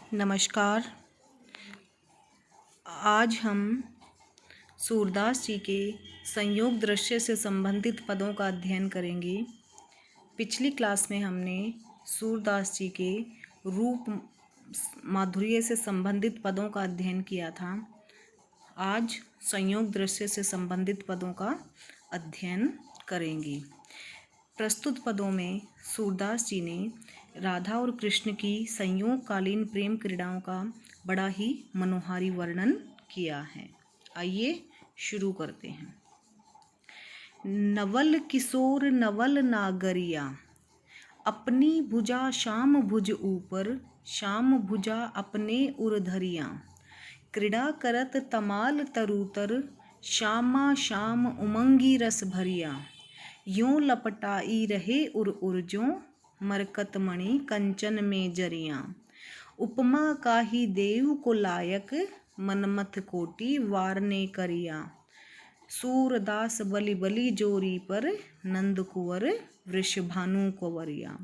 नमस्कार। आज हम सूरदास जी के संयोग दृश्य से संबंधित पदों का अध्ययन करेंगे। पिछली क्लास में हमने सूरदास जी के रूप माधुर्य से संबंधित पदों का अध्ययन किया था। आज संयोग दृश्य से संबंधित पदों का अध्ययन करेंगे। प्रस्तुत पदों में सूरदास जी ने राधा और कृष्ण की संयोगकालीन प्रेम क्रीड़ाओं का बड़ा ही मनोहारी वर्णन किया है। आइए शुरू करते हैं। नवल किशोर नवल नागरिया, अपनी भुजा श्याम भुज ऊपर, श्याम भुजा अपने उर धरिया। क्रीड़ा करत तमाल तरूतर, श्यामा श्याम उमंगी रस भरिया। यूं लपटाई रहे उर ज्यों, मरकत मणि कंचन में जरिया। उपमा काहि देव को लायक, मनमथ कोटि वारने करिया। सूरदास बलि बलि जोरी पर, नंद कुंवर वृषभानु कुंवरिया।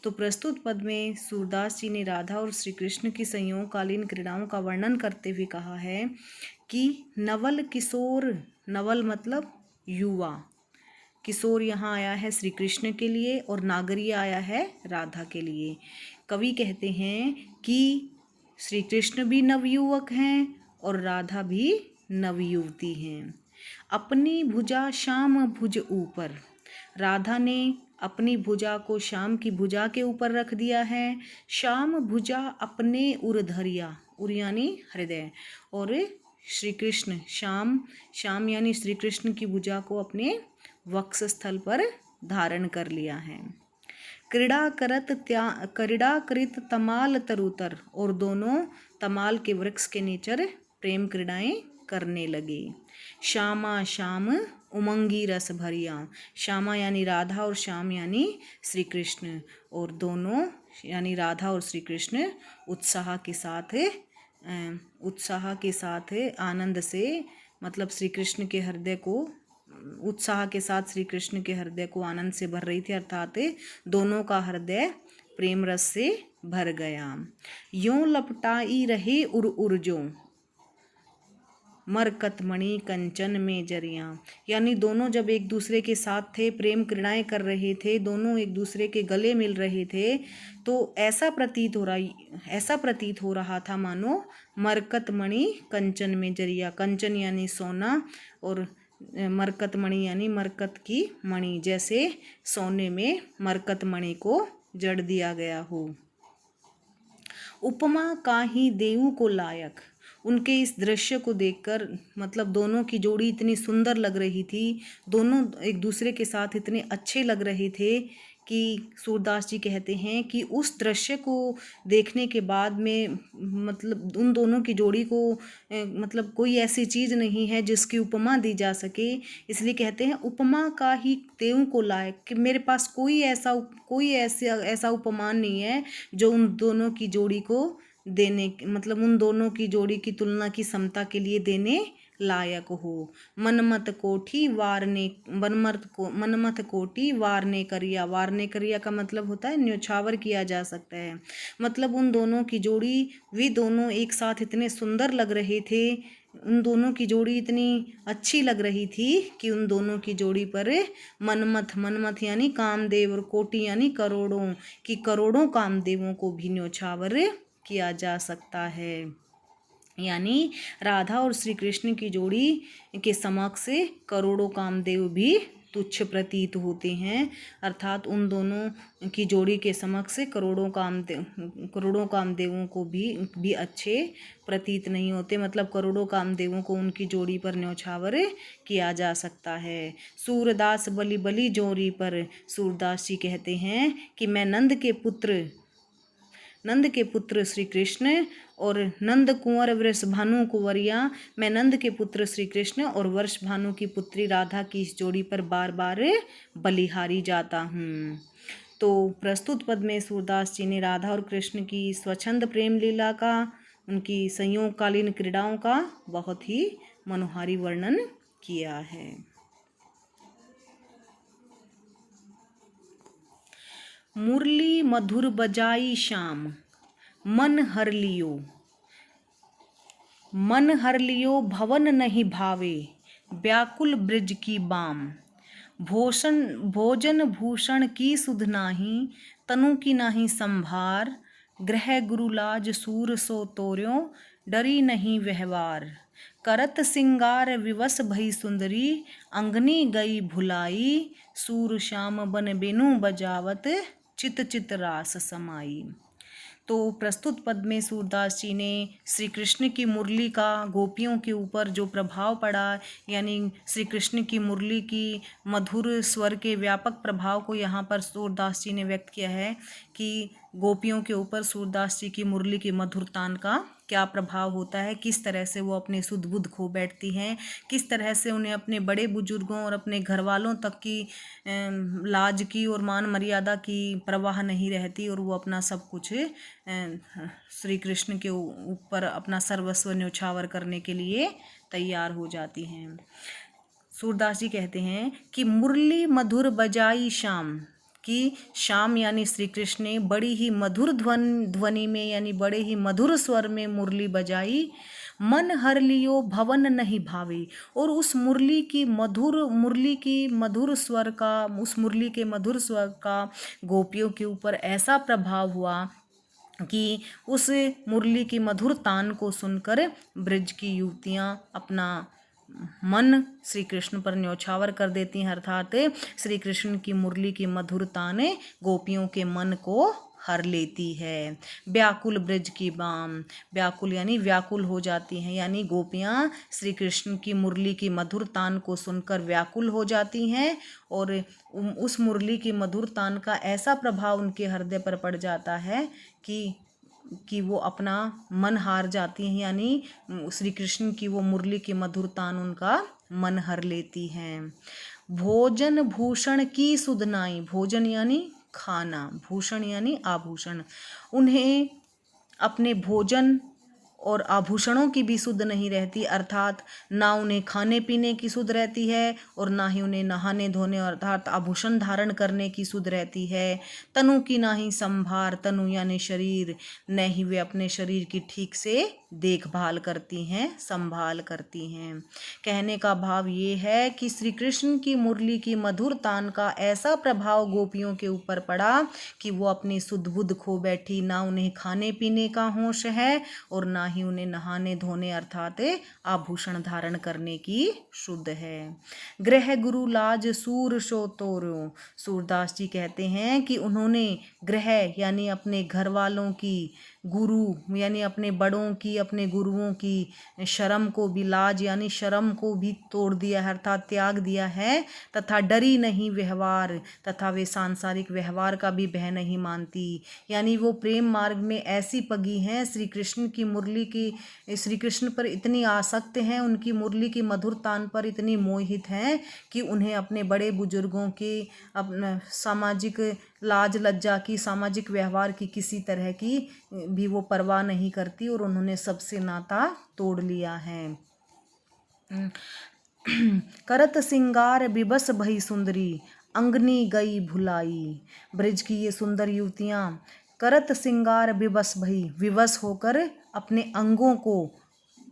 तो प्रस्तुत पद में सूरदास जी ने राधा और श्री कृष्ण की संयोगकालीन क्रीड़ाओं का वर्णन करते हुए कहा है कि नवल किशोर, नवल मतलब युवा, किशोर यहाँ आया है श्री कृष्ण के लिए और नागरिया आया है राधा के लिए। कवि कहते हैं कि श्री कृष्ण भी नवयुवक हैं और राधा भी नवयुवती हैं। अपनी भुजा श्याम भुज ऊपर, राधा ने अपनी भुजा को श्याम की भुजा के ऊपर रख दिया है। श्याम भुजा अपने उर धरिया, उर यानी हृदय, और श्री कृष्ण श्याम, श्याम यानी श्री कृष्ण की भुजा को अपने वक्ष स्थल पर धारण कर लिया है। क्रीड़ा कृत तमाल तरुतर, और दोनों तमाल के वृक्ष के नीचे प्रेम क्रीड़ाएं करने लगे। श्यामा श्याम उमंगी रस भरिया, श्यामा यानी राधा और श्याम यानी श्री कृष्ण, और दोनों यानी राधा और श्री कृष्ण उत्साह के साथ आनंद से, मतलब श्री कृष्ण के हृदय को उत्साह के साथ श्री कृष्ण के हृदय को आनंद से भर रही थी, अर्थात दोनों का हृदय प्रेम रस से भर गया। यूं लपटाई रहे उर ज्यों, मरकत मणि कंचन में जरिया, यानी दोनों जब एक दूसरे के साथ थे, प्रेम क्रीड़ाएं कर रहे थे, दोनों एक दूसरे के गले मिल रहे थे, तो ऐसा प्रतीत हो रहा था मानो मरकत मणि कंचन में जरिया। कंचन यानी सोना और मरकत मणि यानी मरकत की मणि, जैसे सोने में मरकत मणि को जड़ दिया गया हो। उपमा काहि देव को लायक, उनके इस दृश्य को देखकर, मतलब दोनों की जोड़ी इतनी सुंदर लग रही थी, दोनों एक दूसरे के साथ इतने अच्छे लग रहे थे कि सूरदास जी कहते हैं कि उस दृश्य को देखने के बाद में, मतलब उन दोनों की जोड़ी को मतलब कोई ऐसी चीज़ नहीं है जिसकी उपमा दी जा सके, इसलिए कहते हैं उपमा का ही देव को लायक, कि मेरे पास कोई ऐसा उपमान नहीं है जो उन दोनों की जोड़ी को देने, मतलब उन दोनों की जोड़ी की तुलना की समता के लिए देने लायक हो। मनमथ कोठी वारने करिया, वारने करिया का मतलब होता है न्योछावर किया जा सकता है, मतलब उन दोनों की जोड़ी, वे दोनों एक साथ इतने सुंदर लग रहे थे, उन दोनों की जोड़ी इतनी अच्छी लग रही थी कि उन दोनों की जोड़ी पर मनमथ यानी कामदेव और कोटि यानी करोड़ों कामदेवों को भी न्योछावर किया जा सकता है। यानी राधा और श्री कृष्ण की जोड़ी के समक्ष करोड़ों कामदेव भी तुच्छ प्रतीत होते हैं, अर्थात उन दोनों की जोड़ी के समक्ष करोड़ों कामदेवों को भी अच्छे प्रतीत नहीं होते, मतलब करोड़ों कामदेवों को उनकी जोड़ी पर न्योछावर किया जा सकता है। सूरदास बलि बलि जोरी पर, सूरदास जी कहते हैं कि मैं नंद के पुत्र श्री कृष्ण और नंद कुंवर वृषभानु कुंवरिया, मैं नंद के पुत्र श्री कृष्ण और वृषभानु की पुत्री राधा की इस जोड़ी पर बार बार बलिहारी जाता हूँ। तो प्रस्तुत पद में सूरदास जी ने राधा और कृष्ण की स्वच्छंद प्रेम लीला का, उनकी संयोगकालीन क्रीड़ाओं का बहुत ही मनोहारी वर्णन किया है। मुरली मधुर बजाई श्याम, मन हर लियो, मन हर लियो भवन नहीं भावे, व्याकुल ब्रिज की बाम। भूषण भोजन भूषण की सुध नाही, तनु की नाही संभार। गृह गुरु लाज सूर सो तोर्यो, डरी नहीं व्यवहार। करत सिंगार विवश भई सुंदरी, अंगनी गई भुलाई। सूर श्याम बन बेनु बजावत, चित चित रास समाई। तो प्रस्तुत पद में सूरदास जी ने श्री कृष्ण की मुरली का गोपियों के ऊपर जो प्रभाव पड़ा, यानी श्री कृष्ण की मुरली की मधुर स्वर के व्यापक प्रभाव को यहाँ पर सूरदास जी ने व्यक्त किया है कि गोपियों के ऊपर सूरदास जी की मुरली की मधुर तान का क्या प्रभाव होता है, किस तरह से वो अपने सुध बुध खो बैठती हैं, किस तरह से उन्हें अपने बड़े बुजुर्गों और अपने घर वालों तक की लाज की और मान मर्यादा की परवाह नहीं रहती और वो अपना सब कुछ श्री कृष्ण के ऊपर अपना सर्वस्व न्यौछावर करने के लिए तैयार हो जाती हैं। सूरदास जी कहते हैं कि मुरली मधुर बजाई श्याम, कि श्याम यानी श्री कृष्ण ने बड़ी ही मधुर ध्वनि में यानी बड़े ही मधुर स्वर में मुरली बजाई। मन हर लियो भवन नहीं भावे, और उस मुरली की मधुर स्वर का, उस मुरली के मधुर स्वर का गोपियों के ऊपर ऐसा प्रभाव हुआ कि उस मुरली की मधुर तान को सुनकर ब्रज की युवतियाँ अपना मन श्री कृष्ण पर न्यौछावर कर देती हैं, अर्थात श्री कृष्ण की मुरली की मधुरता ने गोपियों के मन को हर लेती है। व्याकुल ब्रज की बाम, व्याकुल यानी व्याकुल हो जाती हैं, यानी गोपियाँ श्री कृष्ण की मुरली की मधुर तान को सुनकर व्याकुल हो जाती हैं और उस मुरली की मधुर तान का ऐसा प्रभाव उनके हृदय पर पड़ जाता है कि वो अपना मन हार जाती हैं, यानी श्री कृष्ण की वो मुरली की मधुर तान उनका मन हर लेती हैं। भोजन भूषण की सुध नाई, भोजन यानी खाना, भूषण यानी आभूषण, उन्हें अपने भोजन और आभूषणों की भी सुध नहीं रहती, अर्थात ना उन्हें खाने पीने की सुध रहती है और ना ही उन्हें नहाने धोने अर्थात आभूषण धारण करने की सुध रहती है। तनु की ना ही संभार, तनु यानी शरीर, न ही वे अपने शरीर की ठीक से देखभाल करती हैं, संभाल करती हैं। कहने का भाव ये है कि श्री कृष्ण की मुरली की मधुर तान का ऐसा प्रभाव गोपियों के ऊपर पड़ा कि वो अपनी सुध बुध खो बैठी, ना उन्हें खाने पीने का होश है और ना ही उन्हें नहाने धोने अर्थात आभूषण धारण करने की शुद्ध है। गृह गुरु लाज सूर सो तोर्यो, सूरदास जी कहते हैं कि उन्होंने गृह यानी अपने घर वालों की, गुरु यानी अपने बड़ों की, अपने गुरुओं की शर्म को भी, लाज यानी शर्म को भी तोड़ दिया है अर्थात त्याग दिया है। तथा डरी नहीं व्यवहार, तथा वे सांसारिक व्यवहार का भी भय नहीं मानती, यानी वो प्रेम मार्ग में ऐसी पगी हैं, श्री कृष्ण की मुरली की, श्री कृष्ण पर इतनी आसक्त हैं, उनकी मुरली की मधुर तान पर इतनी मोहित हैं कि उन्हें अपने बड़े बुजुर्गों की, अपना सामाजिक लाज लज्जा की, सामाजिक व्यवहार की किसी तरह की भी वो परवाह नहीं करती और उन्होंने सबसे नाता तोड़ लिया है। करत सिंगार विबस भई सुंदरी, अंगनी गई भुलाई। ब्रज की ये सुंदर युवतियाँ करत सिंगार विवश भई, विवश होकर अपने अंगों को,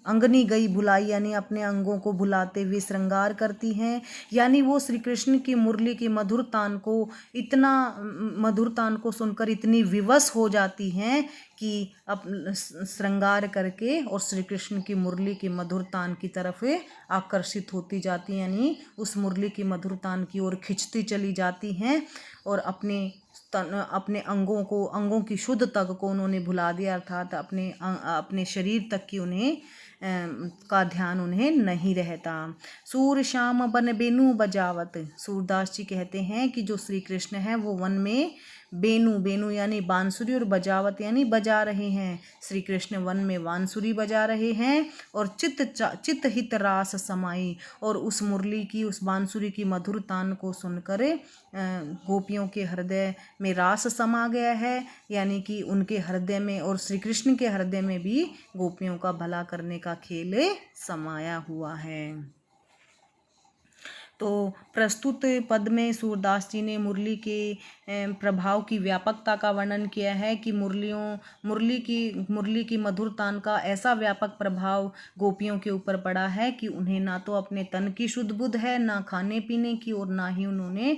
अंगनी गई भुलाई यानी अपने अंगों को भुलाते हुए श्रृंगार करती हैं, यानी वो श्री कृष्ण की मुरली की मधुर तान को, इतना मधुर तान को सुनकर इतनी विवश हो जाती हैं कि अब श्रृंगार करके और श्री कृष्ण की मुरली की मधुर तान की तरफ आकर्षित होती जाती हैं, यानी उस मुरली की मधुर तान की ओर खिंचती चली जाती हैं और अपने अंगों की शुद्ध तक को उन्होंने भुला दिया, अर्थात अपने शरीर तक की उन्हें का ध्यान उन्हें नहीं रहता। सूर श्याम बन बेनु बजावत, सूरदास जी कहते हैं कि जो श्री कृष्ण है वो वन में बेनु यानी बांसुरी और बजावत यानी बजा रहे हैं, श्री कृष्ण वन में बांसुरी बजा रहे हैं और चित हित रास समाई, और उस मुरली की, उस बांसुरी की मधुर तान को सुनकर गोपियों के हृदय में रास समा गया है, यानी कि उनके हृदय में और श्री कृष्ण के हृदय में भी गोपियों का भला करने का खेल समाया हुआ है। तो प्रस्तुत पद में सूरदास जी ने मुरली के प्रभाव की व्यापकता का वर्णन किया है कि मुरली की मधुर तान का ऐसा व्यापक प्रभाव गोपियों के ऊपर पड़ा है कि उन्हें ना तो अपने तन की शुद्ध बुद्ध है, ना खाने पीने की, और ना ही उन्होंने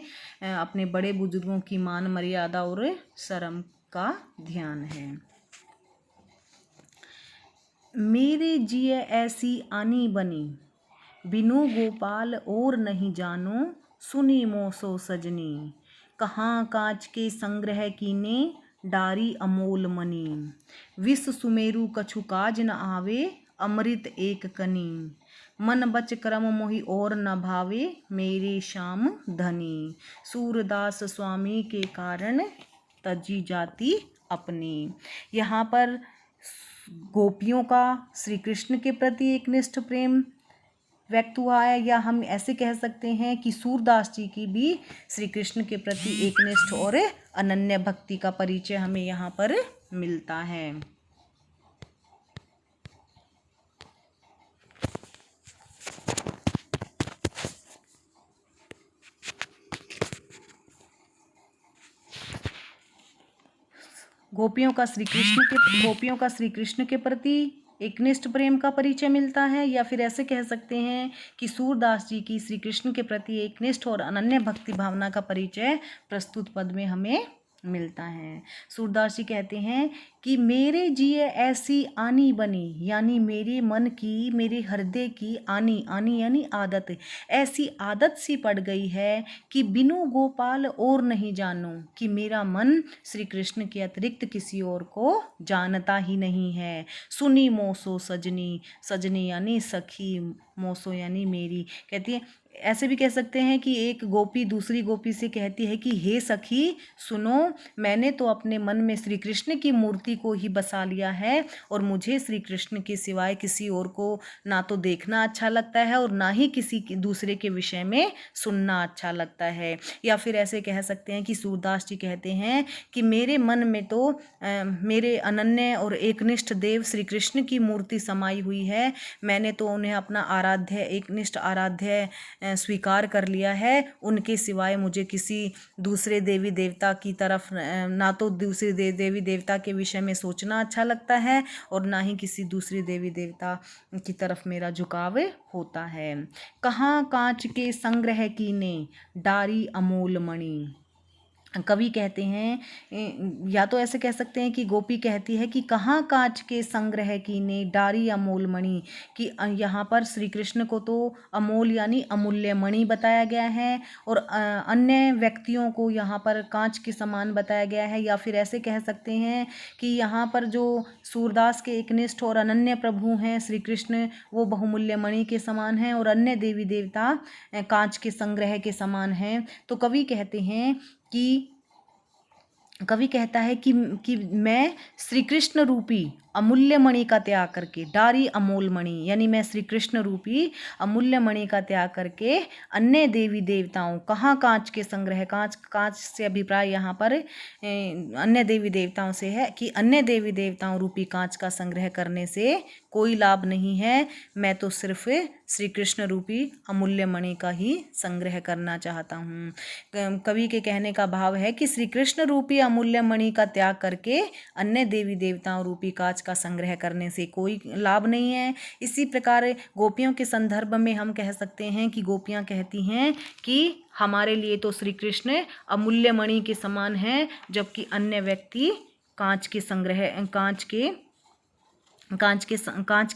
अपने बड़े बुजुर्गों की मान मर्यादा और शर्म का ध्यान है। मेरे जिए ऐसी आनी बनी, बिनु गोपाल और नहीं जानो, सुनी मोसो सजनी, कहाँ कांच के संग्रह कीने, डारी अमोल मनी, विष सुमेरु कछु काज न आवे, अमृत एक कनी, मन बच क्रम मोहि और न भावे, मेरे श्याम धनी, सूरदास स्वामी के कारण तजी जाती अपनी। यहाँ पर गोपियों का श्री कृष्ण के प्रति एक निष्ठ प्रेम व्यक्त हुआ है, या हम ऐसे कह सकते हैं कि सूरदास जी की भी श्री कृष्ण के प्रति एकनिष्ठ और अनन्य भक्ति का परिचय हमें यहाँ पर मिलता है। गोपियों का श्री कृष्ण के प्रति एकनिष्ठ प्रेम का परिचय मिलता है, या फिर ऐसे कह सकते हैं कि सूरदास जी की श्री कृष्ण के प्रति एकनिष्ठ और अनन्य भक्ति भावना का परिचय प्रस्तुत पद में हमें मिलता है। सूरदास जी कहते हैं कि मेरे जिए ऐसी आनी बनी, यानी मेरे मन की, मेरे हृदय की आनी यानी आदत, ऐसी आदत सी पड़ गई है कि बिनु गोपाल और नहीं जानो, कि मेरा मन श्री कृष्ण के अतिरिक्त किसी और को जानता ही नहीं है। सुनी मोसो सजनी, सजनी यानी सखी, मोसो यानी मेरी, कहती है। ऐसे भी कह सकते हैं कि एक गोपी दूसरी गोपी से कहती है कि हे सखी सुनो, मैंने तो अपने मन में श्री कृष्ण की मूर्ति को ही बसा लिया है, और मुझे श्री कृष्ण के सिवाय किसी और को ना तो देखना अच्छा लगता है और ना ही किसी दूसरे के विषय में सुनना अच्छा लगता है। या फिर ऐसे कह सकते हैं कि सूरदास जी कहते हैं कि मेरे मन में तो मेरे अनन्य और एकनिष्ठ देव श्री कृष्ण की मूर्ति समाई हुई है, मैंने तो उन्हें अपना आराध्य, एकनिष्ठ आराध्य स्वीकार कर लिया है। उनके सिवाय मुझे किसी दूसरे देवी देवता की तरफ, ना तो दूसरे देवी देवता के विषय में सोचना अच्छा लगता है और ना ही किसी दूसरे देवी देवता की तरफ मेरा झुकाव होता है। कहाँ कांच के संग्रह कीने, डारी अमोल मणि। कवि कहते हैं, या तो ऐसे कह सकते हैं कि गोपी कहती है कि कहाँ कांच के संग्रह कीने, डारी अमोल मणि, कि यहाँ पर श्री कृष्ण को तो अमोल यानी अमूल्य मणि बताया गया है, और अन्य व्यक्तियों को यहाँ पर कांच के समान बताया गया है। या फिर ऐसे कह सकते हैं कि यहाँ पर जो सूरदास के एकनिष्ठ और अनन्य प्रभु हैं श्री कृष्ण, वो बहुमूल्य मणि के समान हैं, और अन्य देवी देवता कांच के संग्रह के समान हैं। तो कवि कहता है कि मैं श्री कृष्ण रूपी अमूल्य मणि का त्याग करके, डारी अमोल मणि यानी मैं श्री कृष्ण रूपी अमूल्य मणि का त्याग करके अन्य देवी देवताओं, कहाँ कांच के संग्रह, कांच से अभिप्राय यहाँ पर अन्य देवी देवताओं से है कि अन्य देवी देवताओं रूपी कांच का संग्रह करने से कोई लाभ नहीं है, मैं तो सिर्फ श्री कृष्ण रूपी अमूल्य मणि का ही संग्रह करना चाहता हूँ। कवि के कहने का भाव है कि श्री कृष्ण रूपी अमूल्य मणि का त्याग करके अन्य देवी देवताओं रूपी कांच का संग्रह करने से कोई लाभ नहीं है। इसी प्रकार गोपियों के संदर्भ में हम कह सकते हैं कि गोपियाँ कहती हैं कि हमारे लिए तो श्री कृष्ण अमूल्य मणि के समान है, जबकि अन्य व्यक्ति कांच के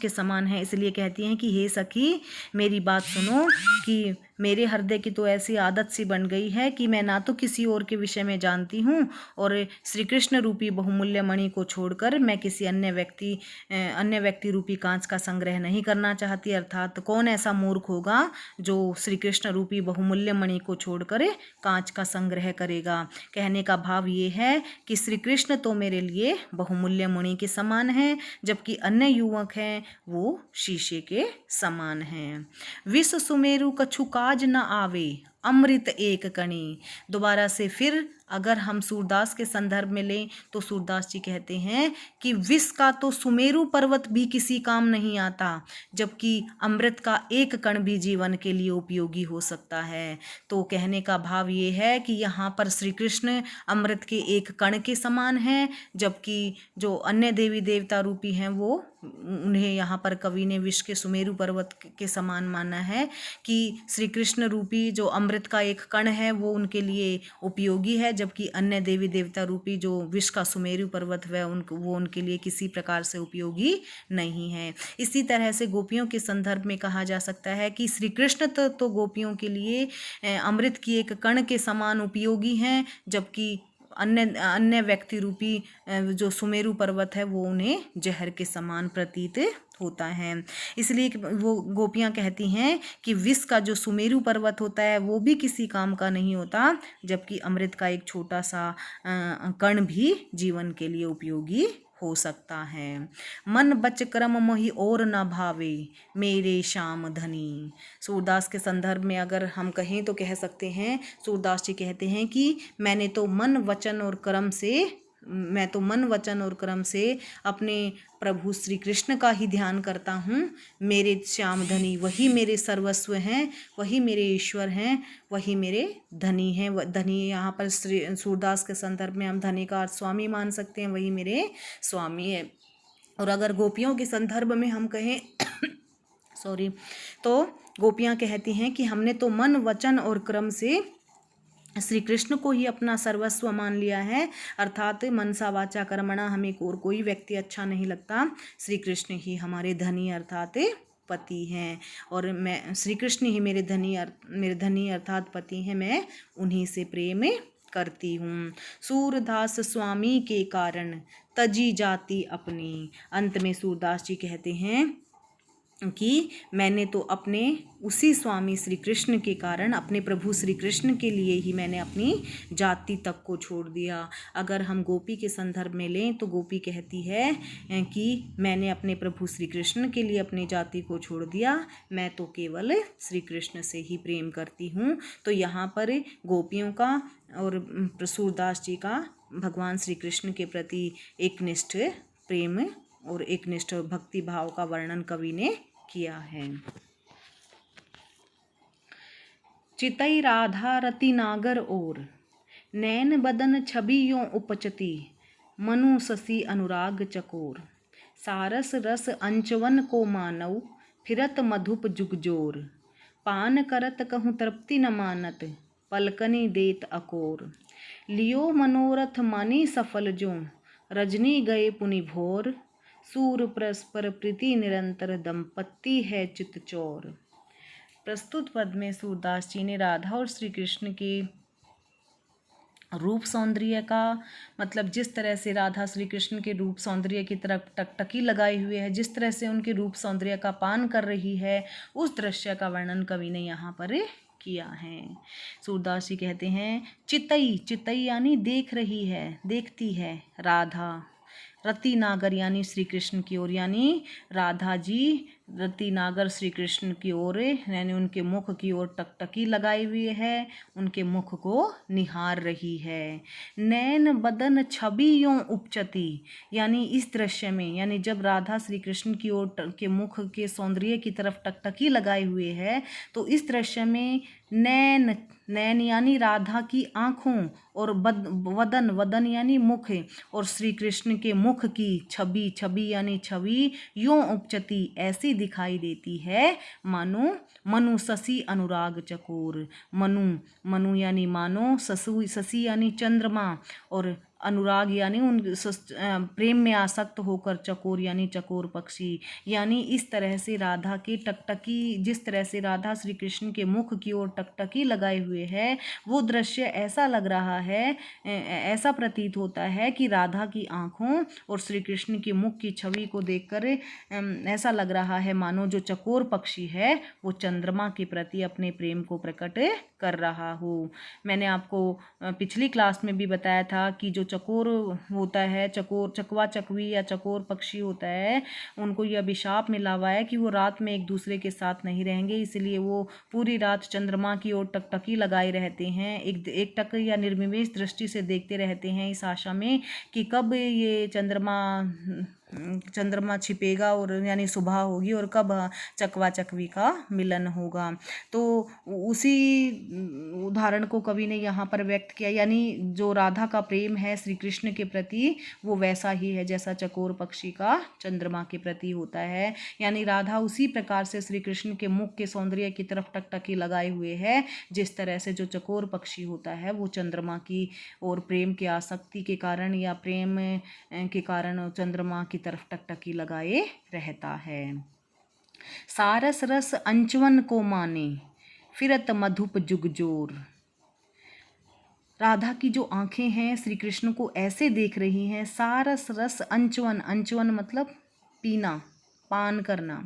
समान है। इसलिए कहती हैं कि हे सखी मेरी बात सुनो, कि मेरे हृदय की तो ऐसी आदत सी बन गई है कि मैं ना तो किसी और के विषय में जानती हूँ, और श्री कृष्ण रूपी बहुमूल्य मणि को छोड़कर मैं किसी अन्य व्यक्ति रूपी कांच का संग्रह नहीं करना चाहती। अर्थात कौन ऐसा मूर्ख होगा जो श्री कृष्ण रूपी बहुमूल्य मणि को छोड़कर कांच का संग्रह करेगा। कहने का भाव ये है कि श्री कृष्ण तो मेरे लिए बहुमूल्य मणि के समान है, जबकि अन्य युवक हैं वो शीशे के समान हैं। विष सुमेरु कछु काज न आवे, अमृत एक कणी। दोबारा से फिर अगर हम सूरदास के संदर्भ में लें तो सूरदास जी कहते हैं कि विष का तो सुमेरु पर्वत भी किसी काम नहीं आता, जबकि अमृत का एक कण भी जीवन के लिए उपयोगी हो सकता है। तो कहने का भाव ये है कि यहाँ पर श्री कृष्ण अमृत के एक कण के समान हैं, जबकि जो अन्य देवी देवता रूपी हैं वो उन्हें यहाँ पर कवि ने विश्व के सुमेरु पर्वत के समान माना है कि श्री कृष्ण रूपी जो अमृत का एक कण है वो उनके लिए उपयोगी है, जबकि अन्य देवी देवता रूपी जो विश्व का सुमेरु पर्वत है वो उनके लिए किसी प्रकार से उपयोगी नहीं है। इसी तरह से गोपियों के संदर्भ में कहा जा सकता है कि श्री कृष्ण तो गोपियों के लिए अमृत की एक कण के समान उपयोगी हैं, जबकि अन्य व्यक्ति रूपी जो सुमेरु पर्वत है वो उन्हें जहर के समान प्रतीत होता है। इसलिए वो गोपियाँ कहती हैं कि विष का जो सुमेरु पर्वत होता है वो भी किसी काम का नहीं होता, जबकि अमृत का एक छोटा सा कण भी जीवन के लिए उपयोगी हो सकता है। मन बच क्रम मोहि और न भावे, मेरे श्याम धनी। सूरदास के संदर्भ में अगर हम कहें तो कह सकते हैं, सूरदास जी कहते हैं कि मैं तो मन वचन और कर्म से अपने प्रभु श्री कृष्ण का ही ध्यान करता हूँ। मेरे श्याम धनी, वही मेरे सर्वस्व हैं, वही मेरे ईश्वर हैं, वही मेरे धनी हैं। धनी यहाँ पर सूरदास के संदर्भ में हम धनी का अर्थ स्वामी मान सकते हैं, वही मेरे स्वामी है। और अगर गोपियों के संदर्भ में हम कहें तो गोपियाँ कहती हैं कि हमने तो मन वचन और कर्म से श्री कृष्ण को ही अपना सर्वस्व मान लिया है, अर्थात मनसा वाचा कर्मणा हमें और कोई व्यक्ति अच्छा नहीं लगता, श्री कृष्ण ही हमारे धनी अर्थात पति हैं, और मैं श्री कृष्ण ही मेरे धनी अर्थात पति हैं, मैं उन्हीं से प्रेम करती हूँ। सूरदास स्वामी के कारण तजी जाती अपनी। अंत में सूरदास जी कहते हैं कि मैंने तो अपने उसी स्वामी श्री कृष्ण के कारण, अपने प्रभु श्री कृष्ण के लिए ही मैंने अपनी जाति तक को छोड़ दिया। अगर हम गोपी के संदर्भ में लें तो गोपी कहती है कि मैंने अपने प्रभु श्री कृष्ण के लिए अपनी जाति को छोड़ दिया, मैं तो केवल श्री कृष्ण से ही प्रेम करती हूँ। तो यहाँ पर गोपियों का और सूरदास जी का भगवान श्री कृष्ण के प्रति एकनिष्ठ प्रेम और एकनिष्ठ भक्ति भाव का वर्णन कवि ने किया है। चितई राधा रति नागर और, नैन बदन छबियों उपचती, मनु शशि अनुराग चकोर। सारस रस अंचवन को मानव, फिरत मधुप जुगजोर। पान करत कहूँ तृप्ति न मानत, पलकनी देत अकोर। लियो मनोरथ मानी सफल जो, रजनी गए पुनि भोर। सूर परस्पर प्रीति निरंतर, दंपत्ति है चित चोर। प्रस्तुत पद में सूरदास जी ने राधा और श्री कृष्ण के रूप सौंदर्य का, मतलब जिस तरह से राधा श्री कृष्ण के रूप सौंदर्य की तरफ टकटकी लगाए हुए है, जिस तरह से उनके रूप सौंदर्य का पान कर रही है, उस दृश्य का वर्णन कवि ने यहाँ पर किया है। सूरदास जी कहते हैं चितई यानी देख रही है, देखती है राधा, रति नागर यानी श्री कृष्ण की ओर, यानी राधा जी रति नागर श्री कृष्ण की ओर यानी उनके मुख की ओर टकटकी लगाई हुई है, उनके मुख को निहार रही है। नैन बदन छबियों उपचती, यानी इस दृश्य में, यानी जब राधा श्री कृष्ण की ओर के मुख के सौंदर्य की तरफ टकटकी लगाए हुए है, तो इस दृश्य में नैन यानी राधा की आँखों और वदन यानी मुख, और श्री कृष्ण के मुख की छवि यानी छवि यूं उपचती ऐसी दिखाई देती है मानो मनु शशि अनुराग चकोर। मनु यानी मानो, शशि यानी चंद्रमा, और अनुराग यानी उन प्रेम में आसक्त होकर चकोर यानी चकोर पक्षी। यानी इस तरह से राधा के टकटकी, जिस तरह से राधा श्री कृष्ण के मुख की ओर टकटकी लगाए हुए है, वो दृश्य ऐसा लग रहा है, ऐसा प्रतीत होता है कि राधा की आँखों और श्री कृष्ण की मुख की छवि को देखकर ऐसा लग रहा है मानो जो चकोर पक्षी है वो चंद्रमा के प्रति अपने प्रेम को प्रकट कर रहा हो। मैंने आपको पिछली क्लास में भी बताया था कि जो चकोर होता है, चकवा चकवी या चकोर पक्षी होता है, उनको यह अभिशाप मिला हुआ है कि वो रात में एक दूसरे के साथ नहीं रहेंगे, इसलिए वो पूरी रात चंद्रमा की ओर टकटकी लगाए रहते हैं, एक टक या निर्विवेश दृष्टि से देखते रहते हैं, इस आशा में कि कब ये चंद्रमा छिपेगा और यानी सुबह होगी और कब चकवा चकवी का मिलन होगा। तो उसी उदाहरण को कवि ने यहाँ पर व्यक्त किया, यानी जो राधा का प्रेम है श्री कृष्ण के प्रति वो वैसा ही है जैसा चकोर पक्षी का चंद्रमा के प्रति होता है। यानी राधा उसी प्रकार से श्री कृष्ण के मुख के सौंदर्य की तरफ टकटकी लगाए हुए है जिस तरह से जो चकोर पक्षी होता है वो चंद्रमा की और प्रेम की आसक्ति के कारण या प्रेम के कारण चंद्रमा की तरफ टकटकी लगाए रहता है। सारस रस अंचवन को माने फिरत मधुप जुगजोर। राधा की जो आंखें हैं श्री कृष्ण को ऐसे देख रही हैं, सारस रस अंचवन, अंचवन मतलब पीना, पान करना,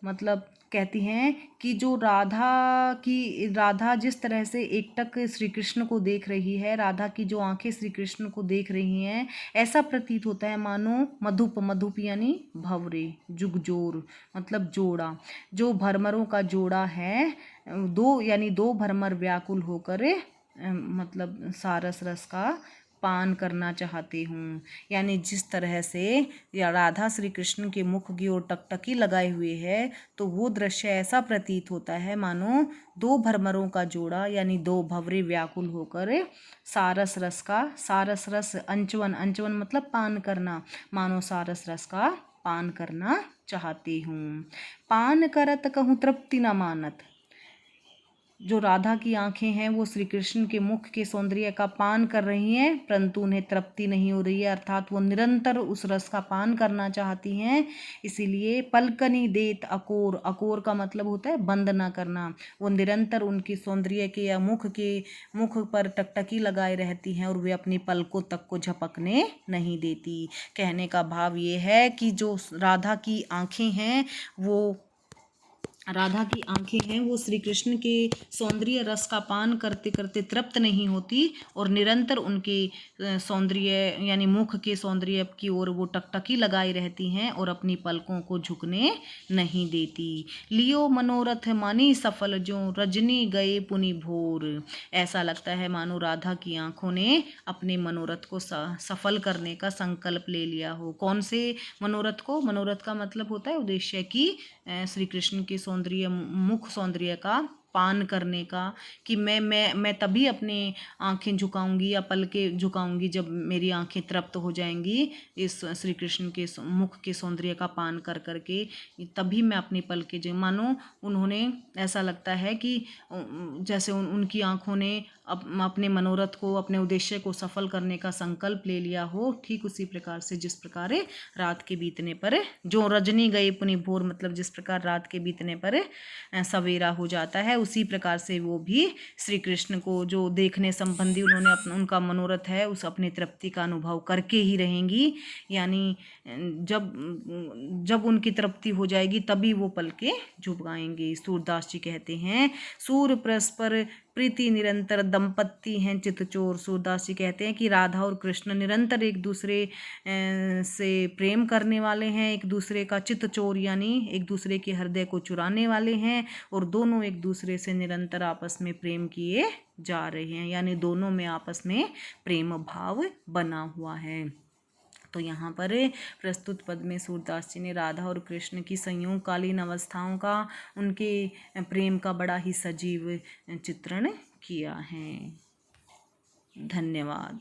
मतलब कहती हैं कि जो राधा जिस तरह से एकटक श्री कृष्ण को देख रही है, राधा की जो आंखें श्री कृष्ण को देख रही हैं, ऐसा प्रतीत होता है मानो मधुप यानी भंवरे, जुगजोर मतलब जोड़ा, जो भरमरों का जोड़ा है, दो भरमर व्याकुल होकर मतलब सारस रस का पान करना चाहती हूँ। यानी जिस तरह से या राधा श्री कृष्ण के मुख की ओर टकटकी लगाए हुए है, तो वो दृश्य ऐसा प्रतीत होता है मानो दो भरमरों का जोड़ा यानी दो भंवरे व्याकुल होकर सारस रस अंचवन, अंचवन मतलब पान करना, मानो सारस रस का पान करना चाहती हूँ। पान करत कहूँ तृप्ति न मानत। जो राधा की आंखें हैं वो श्री कृष्ण के मुख के सौंदर्य का पान कर रही हैं, परंतु उन्हें तृप्ति नहीं हो रही है, अर्थात वो निरंतर उस रस का पान करना चाहती हैं। इसीलिए पलकनी देत अकोर, अकोर का मतलब होता है बंद ना करना, वो निरंतर उनके सौंदर्य के या मुख पर टकटकी लगाए रहती हैं और वे अपनी पलकों तक को झपकने नहीं देती। कहने का भाव ये है कि जो राधा की आंखें हैं वो श्री कृष्ण के सौंदर्य रस का पान करते करते तृप्त नहीं होती और निरंतर उनके सौंदर्य यानी मुख के सौंदर्य की ओर वो टकटकी लगाई रहती हैं और अपनी पलकों को झुकने नहीं देती। लियो मनोरथ मानी सफल जो रजनी गए पुनि भोर। ऐसा लगता है मानो राधा की आंखों ने अपने मनोरथ को सफल करने का संकल्प ले लिया हो। कौन से मनोरथ को? मनोरथ का मतलब होता है उद्देश्य की श्री कृष्ण के मुख सौंदर्य का पान करने का, कि मैं तभी अपने आंखें झुकाऊंगी या पलकें झुकाऊंगी जब मेरी आंखें तृप्त हो जाएंगी इस श्री कृष्ण के मुख के सौंदर्य का पान कर करके, तभी मैं अपनी पलकें मानो उन्होंने ऐसा लगता है कि जैसे उनकी आंखों ने अपने मनोरथ को, अपने उद्देश्य को सफल करने का संकल्प ले लिया हो। ठीक उसी प्रकार से जिस प्रकार रात के बीतने पर जो रजनी गई पुनि भोर, मतलब जिस प्रकार रात के बीतने पर सवेरा हो जाता है, उसी प्रकार से वो भी श्री कृष्ण को जो देखने संबंधी उनका मनोरथ है उस अपनी तृप्ति का अनुभव करके ही रहेंगी। यानी जब उनकी तृप्ति हो जाएगी तभी वो पलके झुकाएंगे। सूरदास जी कहते हैं सूर परस्पर प्रीति निरंतर दंपत्ति हैं चितचोर। सूरदास जी कहते हैं कि राधा और कृष्ण निरंतर एक दूसरे से प्रेम करने वाले हैं, एक दूसरे का चितचोर यानी एक दूसरे के हृदय को चुराने वाले हैं, और दोनों एक दूसरे से निरंतर आपस में प्रेम किए जा रहे हैं, यानी दोनों में आपस में प्रेम भाव बना हुआ है। तो यहाँ पर प्रस्तुत पद में सूरदास जी ने राधा और कृष्ण की संयोगकालीन अवस्थाओं का, उनके प्रेम का बड़ा ही सजीव चित्रण किया है। धन्यवाद।